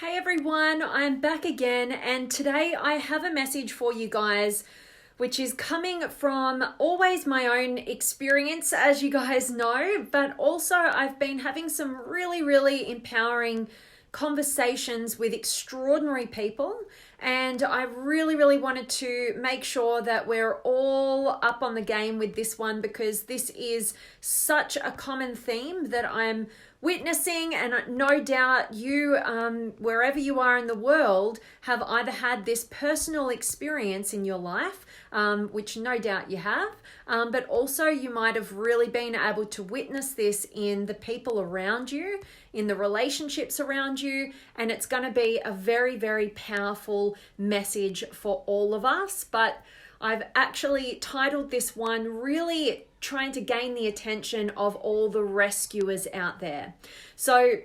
Hey everyone, I'm back again, and today I have a message for you guys which is coming from always my own experience, as you guys know, but also I've been having some really empowering conversations with extraordinary people, and I really wanted to make sure that we're all up on the game with this one, because this is such a common theme that I'm witnessing, and no doubt you, wherever you are in the world, have either had this personal experience in your life, which no doubt you have, but also you might have really been able to witness this in the people around you, in the relationships around you, and it's going to be a very powerful message for all of us. But I've actually titled this one really trying to gain the attention of all the rescuers out there. So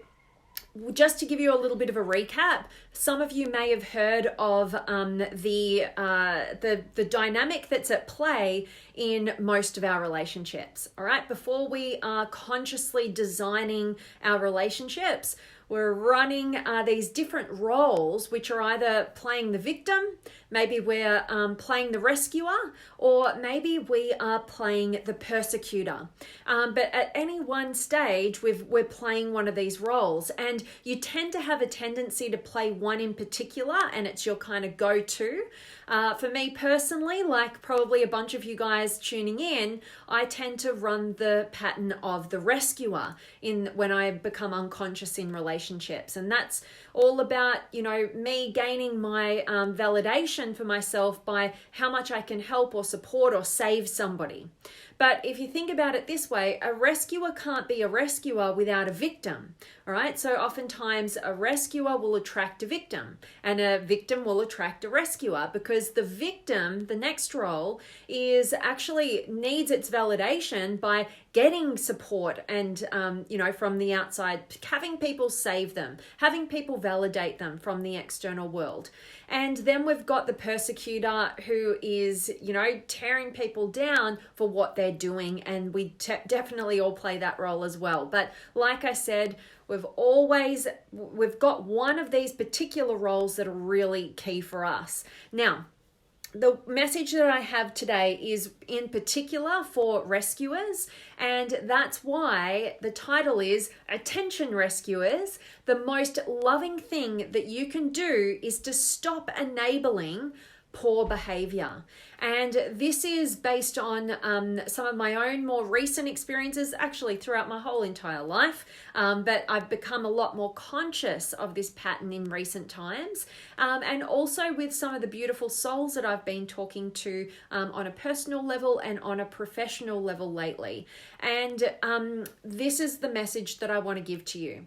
just to give you a little bit of a recap, some of you may have heard of the dynamic that's at play in most of our relationships. All right, before we are consciously designing our relationships, we're running these different roles, which are either playing the victim, maybe we're playing the rescuer, or maybe we are playing the persecutor. But at any one stage, we're playing one of these roles, and you tend to have a tendency to play one in particular, and it's your kind of go-to. For me personally, like probably a bunch of you guys tuning in, I tend to run the pattern of the rescuer when I become unconscious in relationships. And that's all about, me gaining my validation for myself by how much I can help or support or save somebody. But if you think about it this way, a rescuer can't be a rescuer without a victim, all right? So oftentimes a rescuer will attract a victim, and a victim will attract a rescuer, because the victim, the next role, is actually needs its validation by getting support and, from the outside, having people save them, having people validate them from the external world. And then we've got the persecutor, who is, tearing people down for what they're doing. And we definitely all play that role as well. But like I said, we've got one of these particular roles that are really key for us. Now, the message that I have today is in particular for rescuers, and that's why the title is Attention Rescuers. The most loving thing that you can do is to stop enabling poor behavior. And this is based on some of my own more recent experiences, actually throughout my whole entire life, but I've become a lot more conscious of this pattern in recent times, and also with some of the beautiful souls that I've been talking to on a personal level and on a professional level lately. And this is the message that I want to give to you.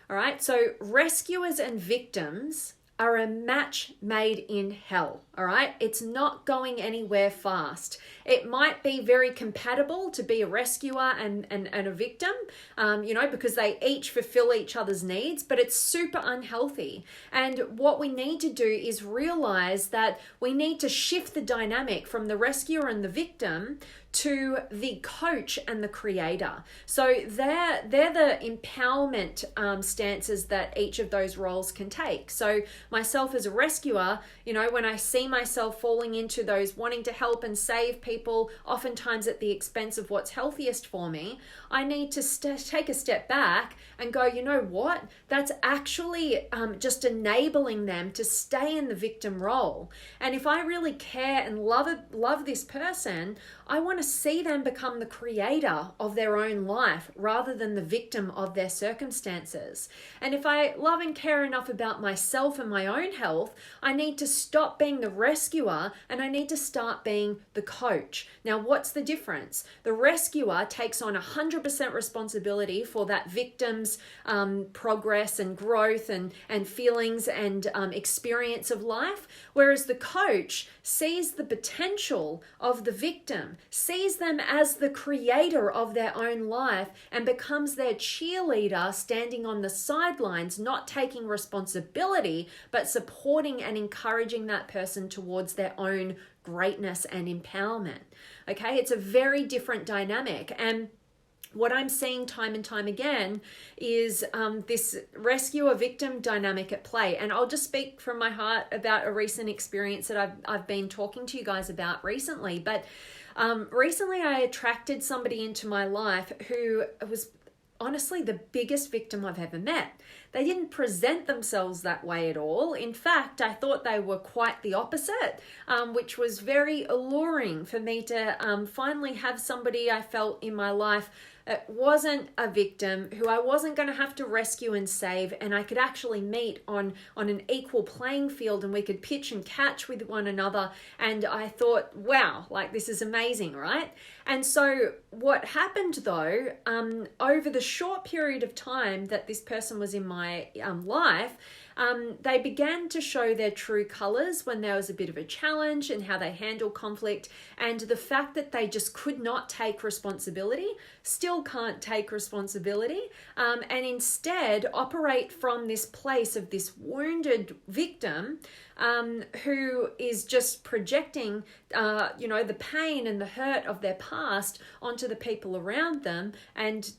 All right, so rescuers and victims are a match made in hell, all right? It's not going anywhere fast. It might be very compatible to be a rescuer and a victim, because they each fulfill each other's needs, but it's super unhealthy. And what we need to do is realize that we need to shift the dynamic from the rescuer and the victim to the coach and the creator. So they're the empowerment stances that each of those roles can take. So myself as a rescuer, when I see myself falling into those wanting to help and save people, oftentimes at the expense of what's healthiest for me, I need to take a step back and go, you know what? That's actually just enabling them to stay in the victim role. And if I really care and love this person, I want to see them become the creator of their own life rather than the victim of their circumstances. And if I love and care enough about myself and my own health, I need to stop being the rescuer and I need to start being the coach. Now, what's the difference? The rescuer takes on 100% responsibility for that victim's progress and growth and feelings and experience of life, whereas the coach sees the potential of the victim, sees them as the creator of their own life, and becomes their cheerleader, standing on the sidelines, not taking responsibility, but supporting and encouraging that person towards their own greatness and empowerment. Okay, it's a very different dynamic. And what I'm seeing time and time again is this rescuer-victim dynamic at play. And I'll just speak from my heart about a recent experience that I've been talking to you guys about recently. But recently I attracted somebody into my life who was honestly the biggest victim I've ever met. They didn't present themselves that way at all. In fact, I thought they were quite the opposite, which was very alluring for me to finally have somebody I felt in my life that wasn't a victim, who I wasn't going to have to rescue and save, and I could actually meet on an equal playing field, and we could pitch and catch with one another. And I thought, wow, like this is amazing, right? And so what happened though, over the short period of time that this person was in my life, they began to show their true colors when there was a bit of a challenge and how they handle conflict, and the fact that they just could not take responsibility, still can't take responsibility, and instead operate from this place of this wounded victim who is just projecting, the pain and the hurt of their past onto the people around them. And,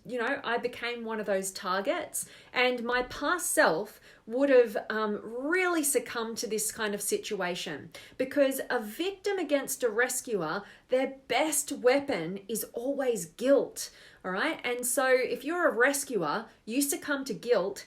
I became one of those targets, and my past self would have really succumbed to this kind of situation, because a victim against a rescuer, their best weapon is always guilt. All right. And so if you're a rescuer, you succumb to guilt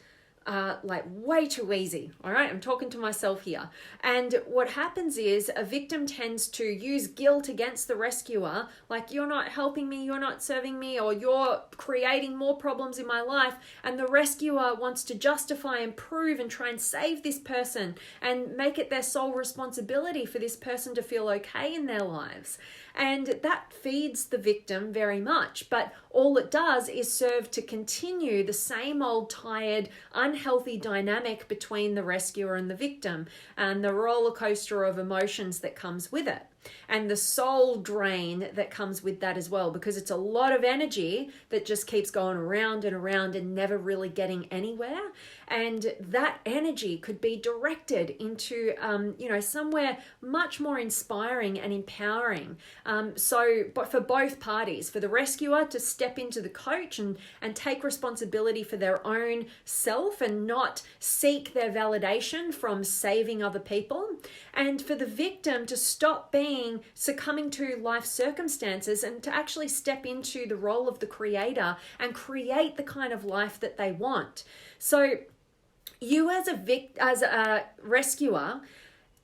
like way too easy. All right. I'm talking to myself here. And what happens is a victim tends to use guilt against the rescuer, like you're not helping me, you're not serving me, or you're creating more problems in my life. And the rescuer wants to justify and prove and try and save this person and make it their sole responsibility for this person to feel okay in their lives. And that feeds the victim very much, but all it does is serve to continue the same old tired, unhealthy dynamic between the rescuer and the victim, and the roller coaster of emotions that comes with it, and the soul drain that comes with that as well, because it's a lot of energy that just keeps going around and around and never really getting anywhere. And that energy could be directed into, somewhere much more inspiring and empowering. But for both parties, for the rescuer to step into the coach and take responsibility for their own self and not seek their validation from saving other people, and for the victim to stop succumbing to life circumstances and to actually step into the role of the creator and create the kind of life that they want. So you as a rescuer,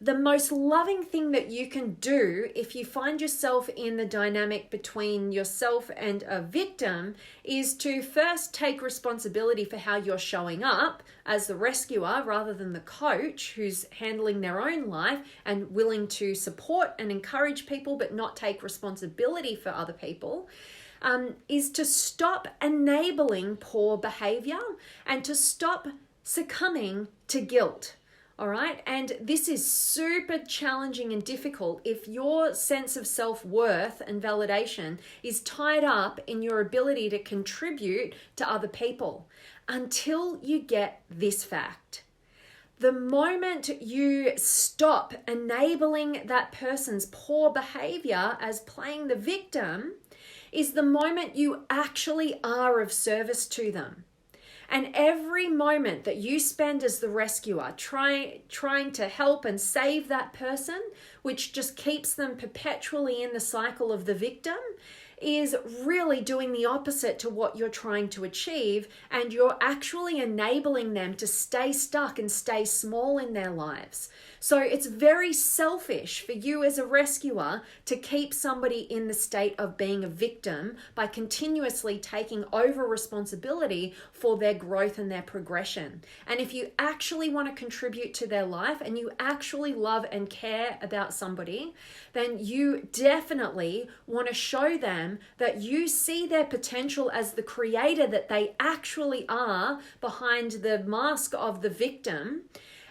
the most loving thing that you can do if you find yourself in the dynamic between yourself and a victim is to first take responsibility for how you're showing up as the rescuer, rather than the coach who's handling their own life and willing to support and encourage people but not take responsibility for other people. Is to stop enabling poor behavior and to stop succumbing to guilt. All right. And this is super challenging and difficult if your sense of self-worth and validation is tied up in your ability to contribute to other people, until you get this fact. The moment you stop enabling that person's poor behavior as playing the victim is the moment you actually are of service to them. And every moment that you spend as the rescuer trying to help and save that person, which just keeps them perpetually in the cycle of the victim, is really doing the opposite to what you're trying to achieve, and you're actually enabling them to stay stuck and stay small in their lives. So it's very selfish for you as a rescuer to keep somebody in the state of being a victim by continuously taking over responsibility for their growth and their progression. And if you actually want to contribute to their life and you actually love and care about somebody, then you definitely want to show them that you see their potential as the creator that they actually are behind the mask of the victim.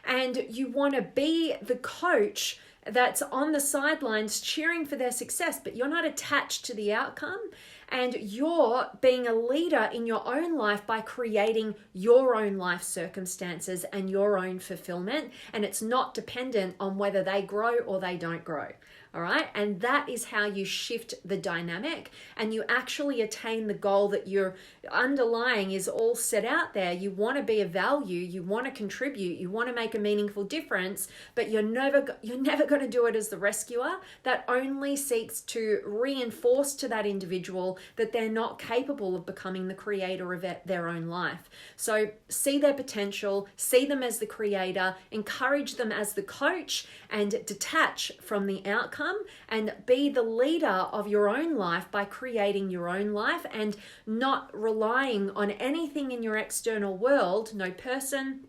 And you want to be the coach that's on the sidelines cheering for their success, but you're not attached to the outcome. And you're being a leader in your own life by creating your own life circumstances and your own fulfillment. And it's not dependent on whether they grow or they don't grow. All right. And that is how you shift the dynamic and you actually attain the goal that you're underlying is all set out there. You want to be of value, you want to contribute, you want to make a meaningful difference, but you're never going to do it as the rescuer. That only seeks to reinforce to that individual that they're not capable of becoming the creator of their own life. So see their potential, see them as the creator, encourage them as the coach, and detach from the outcome and be the leader of your own life by creating your own life and not relying on anything in your external world, no person,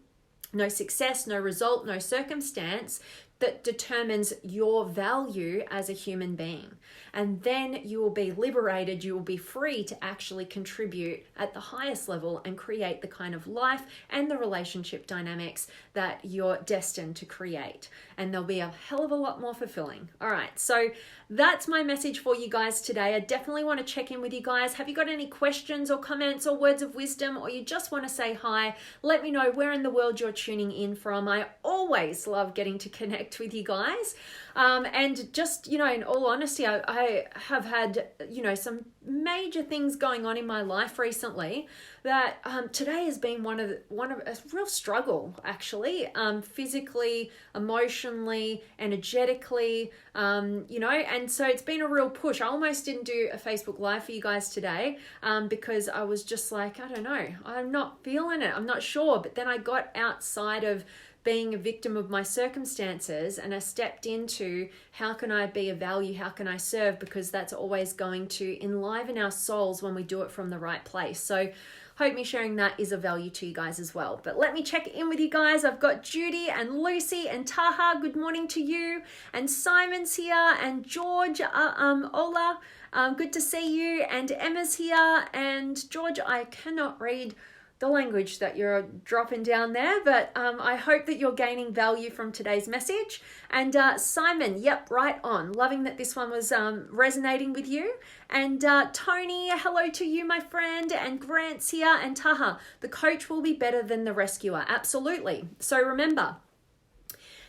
no success, no result, no circumstance that determines your value as a human being. And then you will be liberated, you will be free to actually contribute at the highest level and create the kind of life and the relationship dynamics that you're destined to create. And they'll be a hell of a lot more fulfilling. All right, so that's my message for you guys today. I definitely want to check in with you guys. Have you got any questions or comments or words of wisdom, or you just want to say hi? Let me know where in the world you're tuning in from. I always love getting to connect with you guys. And just, in all honesty, I have had, some major things going on in my life recently that today has been one of a real struggle, actually, physically, emotionally, energetically, and so it's been a real push. I almost didn't do a Facebook Live for you guys today because I was just like, I don't know, I'm not feeling it. I'm not sure. But then I got outside of being a victim of my circumstances and I stepped into how can I be of value, how can I serve, because that's always going to enliven our souls when we do it from the right place. So hope me sharing that is of value to you guys as well. But let me check in with you guys. I've got Judy and Lucy and Taha. Good morning to you. And Simon's here and George, Ola. Good to see you. And Emma's here. And George, I cannot read the language that you're dropping down there, but I hope that you're gaining value from today's message. And Simon, yep, right on. Loving that this one was resonating with you. And Tony, hello to you, my friend. And Grant's here. And Taha, the coach will be better than the rescuer. Absolutely. So remember,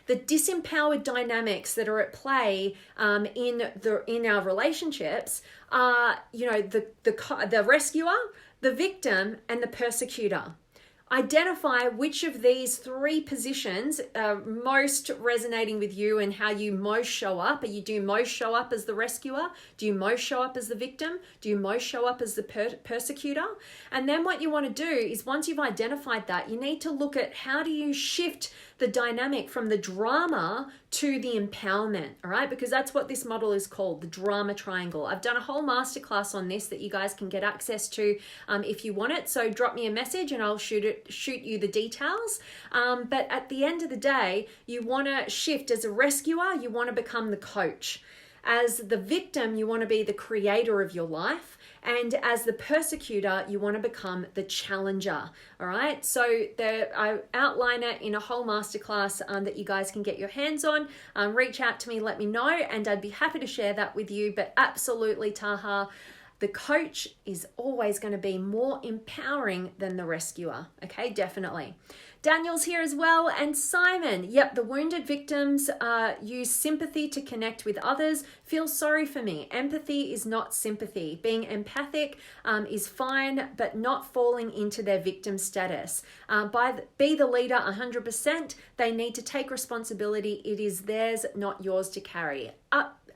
the disempowered dynamics that are at play in our relationships are, the rescuer, the victim, and the persecutor. Identify which of these three positions are most resonating with you and how you most show up. Do you most show up as the rescuer? Do you most show up as the victim? Do you most show up as the persecutor? And then what you want to do is, once you've identified that, you need to look at how do you shift the dynamic from the drama to the empowerment, all right? Because that's what this model is called, the drama triangle. I've done a whole masterclass on this that you guys can get access to if you want it. So drop me a message and I'll shoot you the details. But at the end of the day, you want to shift as a rescuer, you want to become the coach. As the victim, you want to be the creator of your life. And as the persecutor, you want to become the challenger. All right. So I outline it in a whole masterclass that you guys can get your hands on. Reach out to me, let me know, and I'd be happy to share that with you. But absolutely, Taha, the coach is always going to be more empowering than the rescuer. Okay, definitely. Daniel's here as well. And Simon, yep, the wounded victims use sympathy to connect with others. Feel sorry for me. Empathy is not sympathy. Being empathic is fine, but not falling into their victim status. Be the leader 100%. They need to take responsibility. It is theirs, not yours to carry.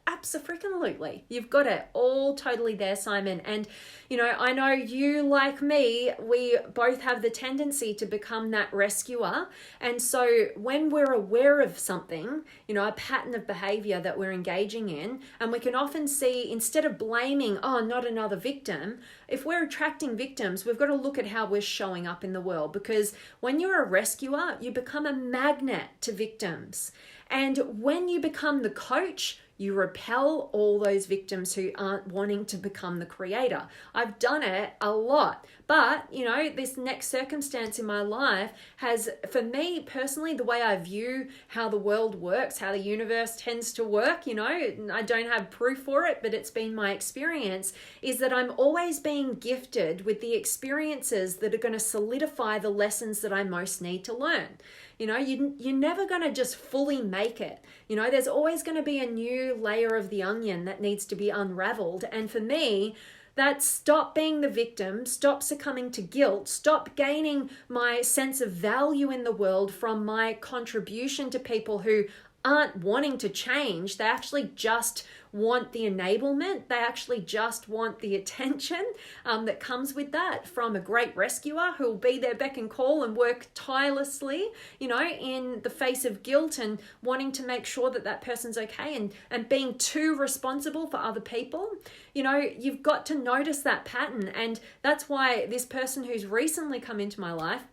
Absolutely. You've got it all totally there, Simon. And, I know you, like me, we both have the tendency to become that rescuer. And so when we're aware of something, a pattern of behavior that we're engaging in, and we can often see, instead of blaming, not another victim, if we're attracting victims, we've got to look at how we're showing up in the world. Because when you're a rescuer, you become a magnet to victims. And when you become the coach, you repel all those victims who aren't wanting to become the creator. I've done it a lot. But, this next circumstance in my life has, for me personally, the way I view how the world works, how the universe tends to work, I don't have proof for it, but it's been my experience, is that I'm always being gifted with the experiences that are going to solidify the lessons that I most need to learn. You're never going to just fully make it. There's always going to be a new layer of the onion that needs to be unraveled. And for me, that's stop being the victim, stop succumbing to guilt, stop gaining my sense of value in the world from my contribution to people who aren't wanting to change. They actually just want the enablement. They actually just want the attention that comes with that from a great rescuer who will be their beck and call and work tirelessly, in the face of guilt and wanting to make sure that that person's okay and being too responsible for other people. You've got to notice that pattern. And that's why this person who's recently come into my life,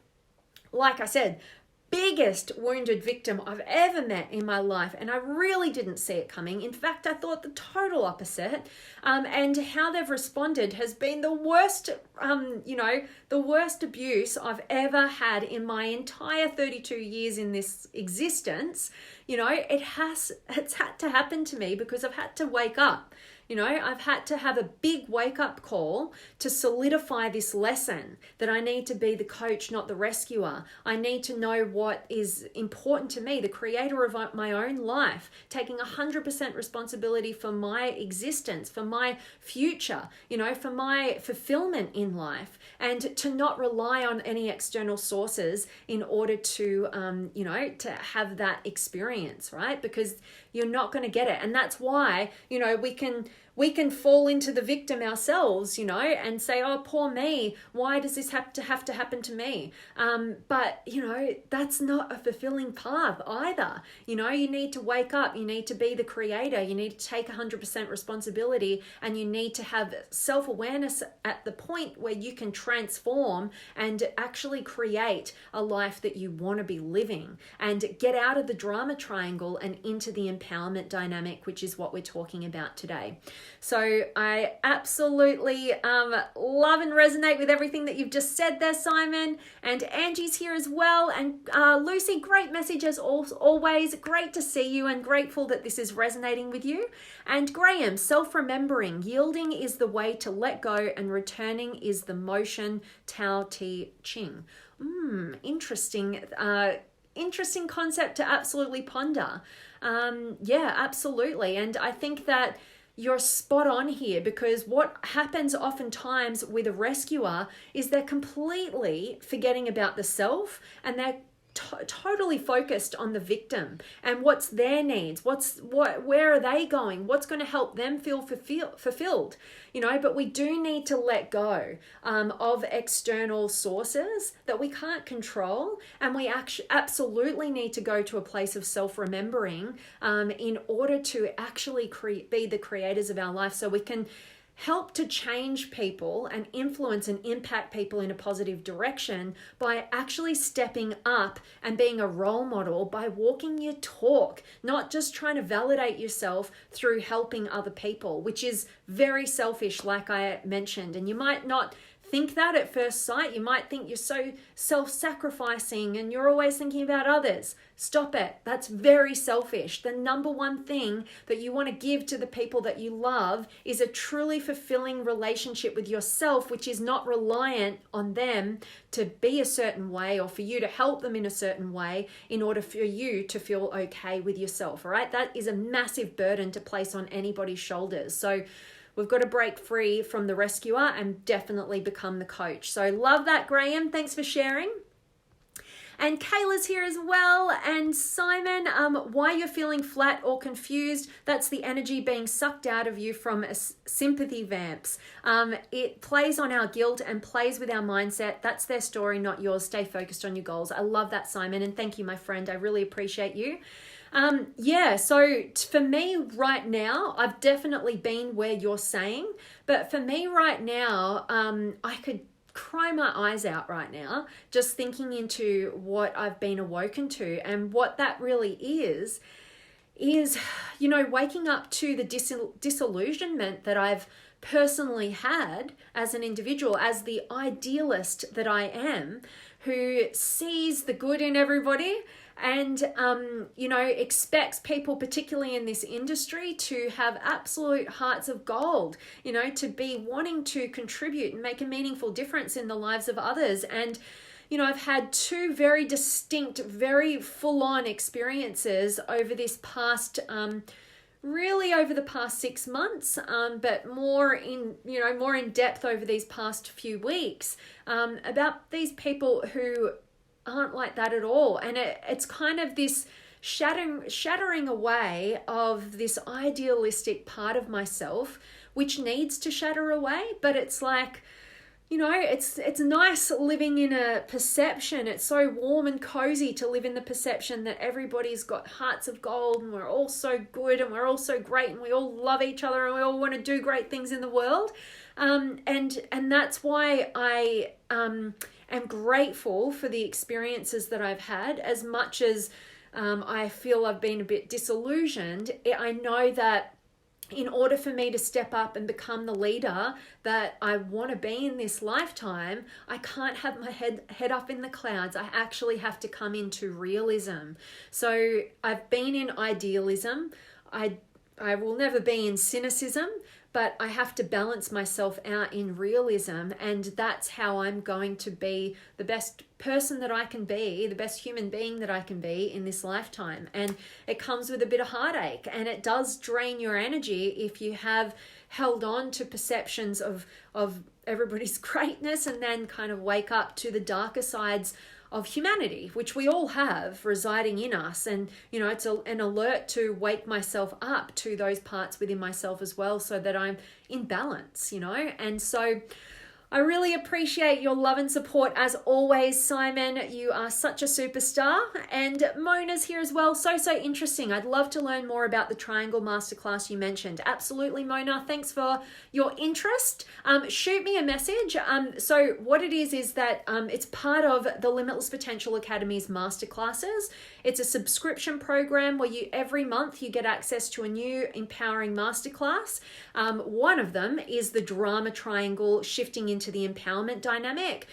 like I said, biggest wounded victim I've ever met in my life, and I really didn't see it coming. In fact, I thought the total opposite. And how they've responded has been the worst, the worst abuse I've ever had in my entire 32 years in this existence. It's had to happen to me because I've had to wake up. I've had to have a big wake-up call to solidify this lesson that I need to be the coach, not the rescuer. I need to know what is important to me, the creator of my own life, taking 100% responsibility for my existence, for my future, for my fulfillment in life, and to not rely on any external sources in order to, to have that experience, right? Because you're not going to get it. And that's why, we can fall into the victim ourselves, and say, oh, poor me, why does this have to happen to me? But, that's not a fulfilling path either. You need to wake up, you need to be the creator, you need to take 100% responsibility, and you need to have self-awareness at the point where you can transform and actually create a life that you want to be living and get out of the drama triangle and into the empowerment dynamic, which is what we're talking about today. So I absolutely love and resonate with everything that you've just said there, Simon. And Angie's here as well. And Lucy, great message as always. Great to see you and grateful that this is resonating with you. And Graham, self-remembering, yielding is the way to let go and returning is the motion, Tao Te Ching. Interesting. Interesting concept to absolutely ponder. Yeah, absolutely. And I think that you're spot on here, because what happens oftentimes with a rescuer is they're completely forgetting about the self, and they're totally focused on the victim and what's their needs, where are they going, what's going to help them feel fulfilled, but we do need to let go of external sources that we can't control, and we absolutely need to go to a place of self-remembering in order to actually be the creators of our life, so we can help to change people and influence and impact people in a positive direction by actually stepping up and being a role model, by walking your talk, not just trying to validate yourself through helping other people, which is very selfish, like I mentioned. And you might not think that at first sight. You might think you're so self-sacrificing and you're always thinking about others. Stop it. That's very selfish. The number one thing that you want to give to the people that you love is a truly fulfilling relationship with yourself, which is not reliant on them to be a certain way or for you to help them in a certain way in order for you to feel okay with yourself. All right. That is a massive burden to place on anybody's shoulders. So we've got to break free from the rescuer and definitely become the coach. So love that, Graham. Thanks for sharing. And Kayla's here as well. And Simon, why you're feeling flat or confused, that's the energy being sucked out of you from sympathy vamps. It plays on our guilt and plays with our mindset. That's their story, not yours. Stay focused on your goals. I love that, Simon. And thank you, my friend. I really appreciate you. So for me right now, I've definitely been where you're saying, but for me right now, I could cry my eyes out right now, just thinking into what I've been awoken to, and what that really is, waking up to the disillusionment that I've personally had as an individual, as the idealist that I am, who sees the good in everybody and, expects people, particularly in this industry, to have absolute hearts of gold, to be wanting to contribute and make a meaningful difference in the lives of others. And, I've had two very distinct, very full-on experiences over this past, really over the past 6 months, but more in depth over these past few weeks, about these people who aren't like that at all. And it's kind of this shattering away of this idealistic part of myself, which needs to shatter away. But it's like, it's nice living in a perception. It's so warm and cozy to live in the perception that everybody's got hearts of gold and we're all so good and we're all so great and we all love each other and we all want to do great things in the world. And that's why I am grateful for the experiences that I've had. As much as I feel I've been a bit disillusioned, I know that in order for me to step up and become the leader that I want to be in this lifetime, I can't have my head up in the clouds. I actually have to come into realism. So I've been in idealism. I will never be in cynicism, but I have to balance myself out in realism. And that's how I'm going to be the best person that I can be, the best human being that I can be in this lifetime. And it comes with a bit of heartache, and it does drain your energy if you have held on to perceptions of everybody's greatness and then kind of wake up to the darker sides of humanity, which we all have residing in us. And, it's an alert to wake myself up to those parts within myself as well, so that I'm in balance, And so I really appreciate your love and support as always, Simon. You are such a superstar. And Mona's here as well. So interesting. I'd love to learn more about the Triangle Masterclass you mentioned. Absolutely, Mona. Thanks for your interest. Shoot me a message. So what it is that it's part of the Limitless Potential Academy's masterclasses. It's a subscription program where every month you get access to a new empowering masterclass. One of them is the Drama Triangle, shifting into the empowerment dynamic.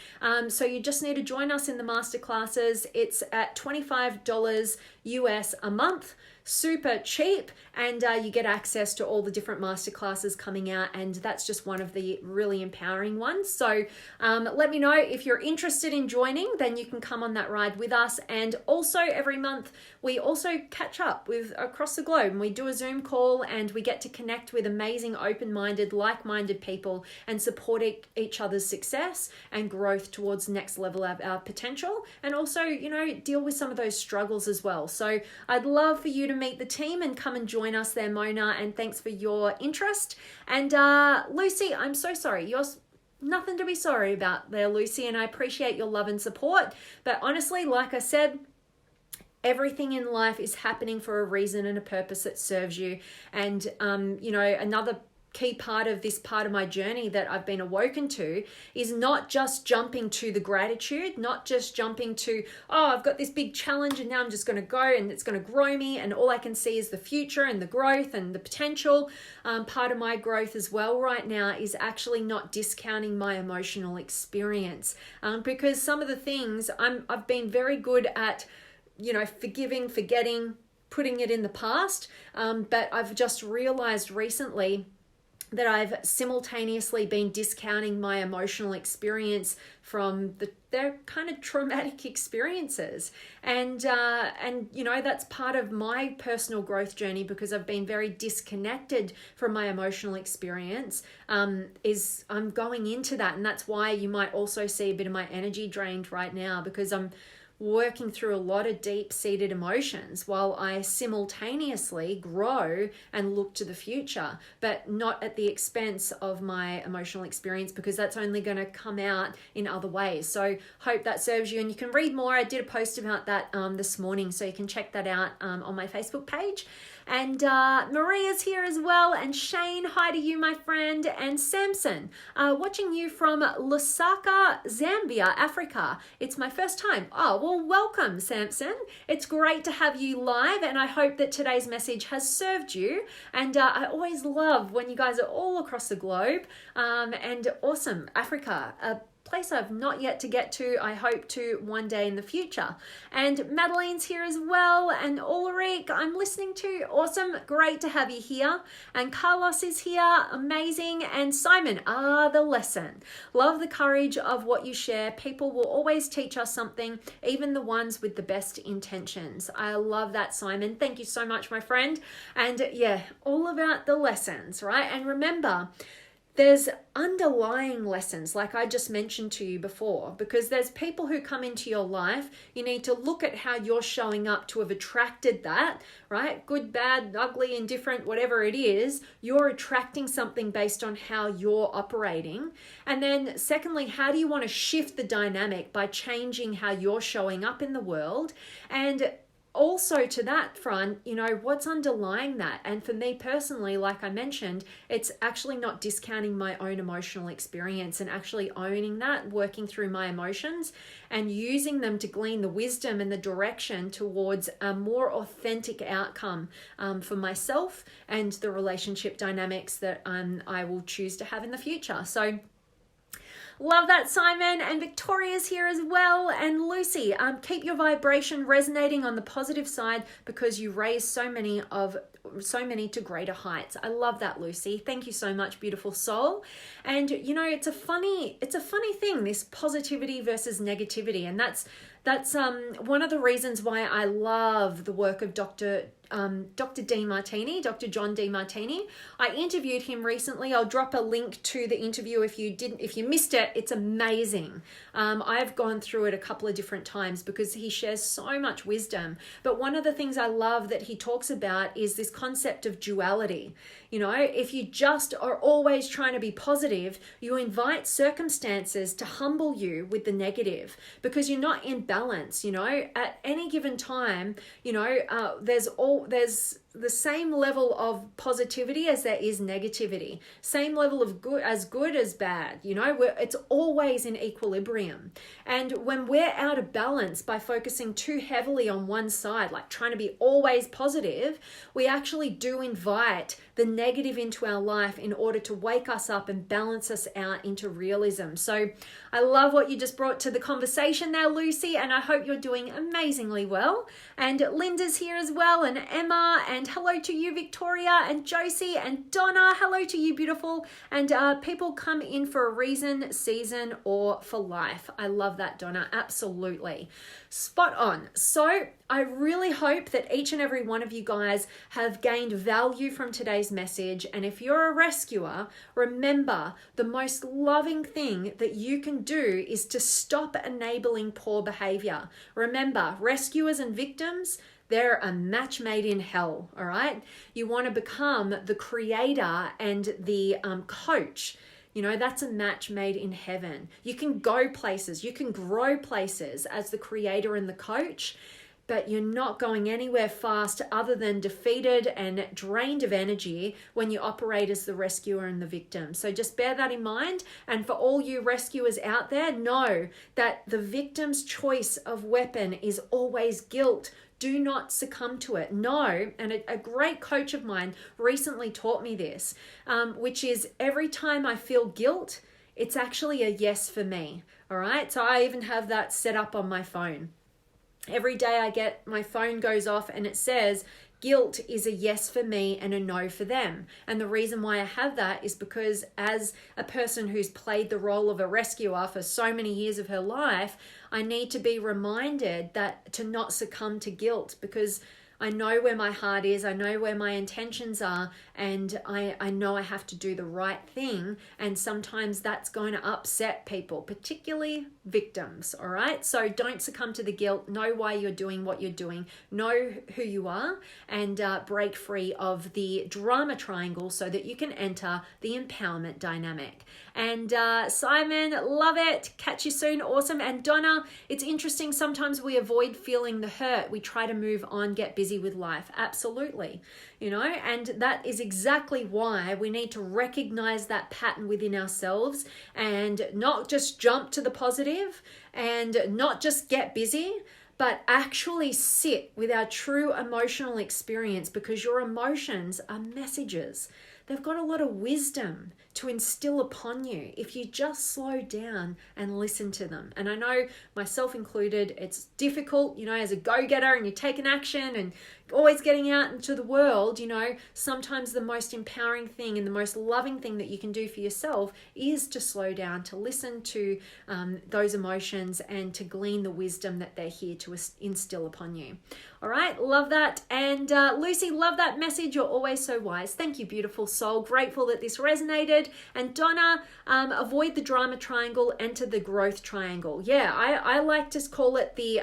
So you just need to join us in the masterclasses. It's at $25 US a month. Super cheap, and you get access to all the different masterclasses coming out, and that's just one of the really empowering ones. So let me know if you're interested in joining, then you can come on that ride with us. And also every month we also catch up with across the globe, and we do a Zoom call, and we get to connect with amazing, open-minded, like-minded people and support each other's success and growth towards the next level of our potential, and also, deal with some of those struggles as well. So I'd love for you to meet the team and come and join us there, Mona, and thanks for your interest. And Lucy, I'm so sorry. You're nothing to be sorry about there, Lucy, and I appreciate your love and support. But honestly, like I said, everything in life is happening for a reason and a purpose that serves you. And, another key part of this part of my journey that I've been awoken to is not just jumping to the gratitude, not just jumping to, I've got this big challenge and now I'm just going to go and it's going to grow me and all I can see is the future and the growth and the potential. Part of my growth as well right now is actually not discounting my emotional experience, because some of the things I've been very good at, forgiving, forgetting, putting it in the past, but I've just realized recently that I've simultaneously been discounting my emotional experience from their kind of traumatic experiences. And that's part of my personal growth journey, because I've been very disconnected from my emotional experience, is I'm going into that. And that's why you might also see a bit of my energy drained right now, because I'm working through a lot of deep-seated emotions while I simultaneously grow and look to the future, but not at the expense of my emotional experience, because that's only going to come out in other ways. So hope that serves you, and you can read more. I did a post about that this morning, so you can check that out on my Facebook page. And Maria's here as well, and Shane, hi to you, my friend, and Samson, watching you from Lusaka, Zambia, Africa. It's my first time. Oh, Well, welcome, Samson. It's great to have you live, and I hope that today's message has served you. And I always love when you guys are all across the globe, and awesome, Africa, a place I've not yet to get to. I hope to one day in the future. And Madeline's here as well, and Ulrich I'm listening to. Awesome, great to have you here. And Carlos is here, amazing. And Simon, the lesson. Love the courage of what you share. People will always teach us something, even the ones with the best intentions. I love that, Simon. Thank you so much, my friend. And yeah, all about the lessons, right? And remember, there's underlying lessons, like I just mentioned to you before, because there's people who come into your life. You need to look at how you're showing up to have attracted that, right? Good, bad, ugly, indifferent, whatever it is, you're attracting something based on how you're operating. And then secondly, how do you want to shift the dynamic by changing how you're showing up in the world? And also to that front, what's underlying that? And for me personally, like I mentioned, it's actually not discounting my own emotional experience and actually owning that, working through my emotions and using them to glean the wisdom and the direction towards a more authentic outcome for myself and the relationship dynamics that I will choose to have in the future. So love that, Simon. And Victoria's here as well. And Lucy, keep your vibration resonating on the positive side because you raise so many to greater heights. I love that, Lucy. Thank you so much, beautiful soul. And it's a funny thing, this positivity versus negativity. And that's one of the reasons why I love the work of Dr. John Demartini. I interviewed him recently. I'll drop a link to the interview if you missed it. It's amazing. I've gone through it a couple of different times because he shares so much wisdom. But one of the things I love that he talks about is this concept of duality. If you just are always trying to be positive, you invite circumstances to humble you with the negative because you're not in balance. At any given time, there's the same level of positivity as there is negativity, same level of good as bad. It's always in equilibrium. And when we're out of balance by focusing too heavily on one side, like trying to be always positive, we actually do invite the negative into our life in order to wake us up and balance us out into realism. So I love what you just brought to the conversation there, Lucy, and I hope you're doing amazingly well. And Linda's here as well, and Emma, and hello to you, Victoria, and Josie, and Donna. Hello to you, beautiful. And people come in for a reason, season, or for life. I love that, Donna. Absolutely. Spot on. So I really hope that each and every one of you guys have gained value from today's message. And if you're a rescuer, remember the most loving thing that you can do is to stop enabling poor behavior. Remember, rescuers and victims, they're a match made in hell, all right? You want to become the creator and the coach. That's a match made in heaven. You can go places, you can grow places as the creator and the coach, but you're not going anywhere fast other than defeated and drained of energy when you operate as the rescuer and the victim. So just bear that in mind. And for all you rescuers out there, know that the victim's choice of weapon is always guilt. Do not succumb to it. No, and a great coach of mine recently taught me this, which is every time I feel guilt, it's actually a yes for me. All right. So I even have that set up on my phone. Every day my phone goes off and it says, guilt is a yes for me and a no for them. And the reason why I have that is because as a person who's played the role of a rescuer for so many years of her life, I need to be reminded that to not succumb to guilt, because I know where my heart is, I know where my intentions are, and I know I have to do the right thing. And sometimes that's going to upset people, particularly victims, all right? So don't succumb to the guilt. Know why you're doing what you're doing. Know who you are, and break free of the drama triangle so that you can enter the empowerment dynamic. And Simon, love it. Catch you soon. Awesome. And Donna, it's interesting. Sometimes we avoid feeling the hurt. We try to move on, get busy with life. Absolutely. And that is exactly why we need to recognize that pattern within ourselves and not just jump to the positive and not just get busy, but actually sit with our true emotional experience, because your emotions are messages. They've got a lot of wisdom to instill upon you if you just slow down and listen to them. And I know, myself included, it's difficult, as a go-getter and you're taking action and always getting out into the world, sometimes the most empowering thing and the most loving thing that you can do for yourself is to slow down, to listen to those emotions and to glean the wisdom that they're here to instill upon you. All right, love that. And Lucy, love that message. You're always so wise. Thank you, beautiful soul. Grateful that this resonated. And Donna, avoid the drama triangle, enter the growth triangle. Yeah, I like to call it the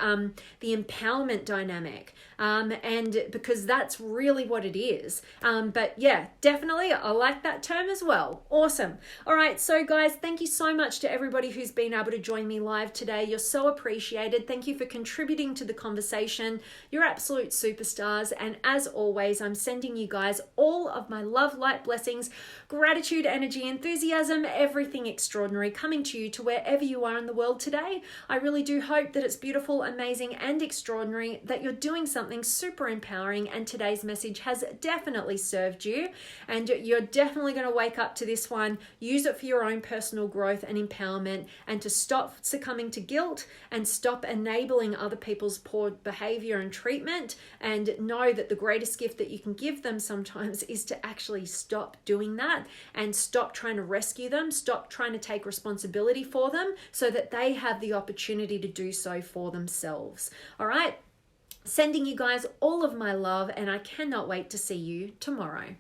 empowerment dynamic. And because that's really what it is. But yeah, definitely, I like that term as well. Awesome. All right, so guys, thank you so much to everybody who's been able to join me live today. You're so appreciated. Thank you for contributing to the conversation. You're absolute superstars. And as always, I'm sending you guys all of my love, light, blessings, gratitude, energy, enthusiasm, everything extraordinary coming to you to wherever you are in the world today. I really do hope that it's beautiful, amazing, and extraordinary, that you're doing something super empowering, and today's message has definitely served you, and you're definitely going to wake up to this one, use it for your own personal growth and empowerment, and to stop succumbing to guilt and stop enabling other people's poor behavior and treatment, and know that the greatest gift that you can give them sometimes is to actually stop doing that and stop trying to rescue them, stop trying to take responsibility for them, so that they have the opportunity to do so for themselves. All right, sending you guys all of my love, and I cannot wait to see you tomorrow.